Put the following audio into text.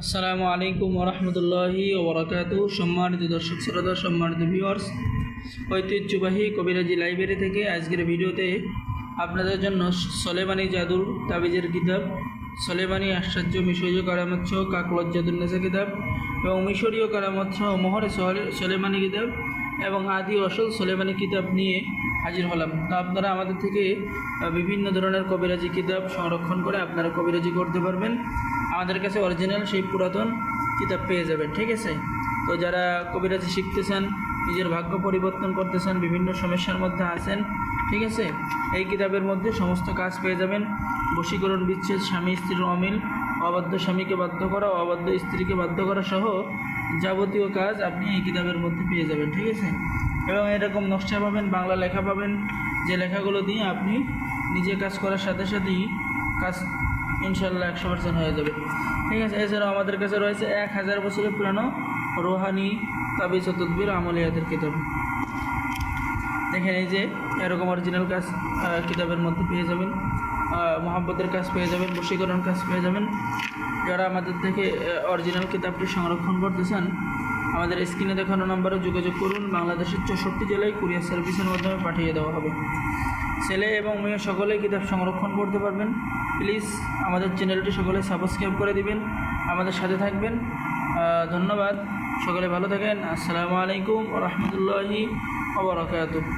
আসসালামু আলাইকুম ওরহমতুল্লাহি ওবরাকাতু। সম্মানিত দর্শক শ্রোতা, সম্মানিত ভিউয়ার্স, ঐতিহ্যবাহী কবিরাজি লাইব্রেরি থেকে আজকের ভিডিওতে আপনাদের জন্য সোলেমানি জাদুর তাবিজের কিতাব, সোলেমানি আশ্চর্য মিশরীয় কারামত সহ কাকলজ্জাতুন্নেসা কিতাব এবং মিশরীয় কারামত সহ মোহরে সোলেমানি কিতাব এবং আদি অসল সোলেমানি কিতাব নিয়ে হাজির হলাম। তো আপনারা আমাদের থেকে বিভিন্ন ধরনের কবিরাজি কিতাব সংরক্ষণ করে আপনারা কবিরাজি করতে পারবেন। আমাদের কাছে অরিজিনাল সেই পুরাতন কিতাব পেয়ে যাবেন, ঠিক আছে। তো যারা কবিরাজি শিখতেছেন, নিজের ভাগ্য পরিবর্তন করতেছেন, বিভিন্ন সমস্যার মধ্যে আছেন, ঠিক আছে, এই কিতাবের মধ্যে সমস্ত কাজ পেয়ে যাবেন। বশীকরণ, বিচ্ছেদ, স্বামী স্ত্রীর অমিল, অবাধ্য স্বামীকে বাধ্য করা, অবাধ্য স্ত্রীকে বাধ্য করা সহ যাবতীয় কাজ আপনি এই কিতাবের মধ্যে পেয়ে যাবেন, ঠিক আছে। এবং এরকম নকশা পাবেন, বাংলা লেখা পাবেন, যে লেখাগুলো দিয়ে আপনি নিজে কাজ করার সাথে সাথেই কাজ ইনশাল্লাহ 100% হয়ে যাবে, ঠিক আছে। এছাড়াও আমাদের কাছে রয়েছে 1000 বছরের পুরানো রোহানি তাবিজ ও তদবির আমলিয়াতের কিতাব। দেখেন, এই যে এরকম অরিজিনাল কাজ কিতাবের মধ্যে পেয়ে যাবেন। মোহাব্বতের কাজ পেয়ে যাবেন, বশীকরণ কাজ পেয়ে যাবেন। যারা আমাদের থেকে অরিজিনাল কিতাবটি সংরক্ষণ করতে চান, আমাদের স্ক্রিনে দেখানো নম্বরে যোগাযোগ করুন। বাংলাদেশের 64 জেলায় কুরিয়ার সার্ভিসের মাধ্যমে পাঠিয়ে দেওয়া হবে। ছেলে এবং মেয়ে সকলেই কিতাব সংরক্ষণ করতে পারবেন। প্লিজ আমাদের চ্যানেলটি সকলে সাবস্ক্রাইব করে দিবেন, আমাদের সাথে থাকবেন। ধন্যবাদ, সকলে ভালো থাকেন। আসসালামু আলাইকুম ওয়া রাহমাতুল্লাহি ওয়া বারাকাতুহু।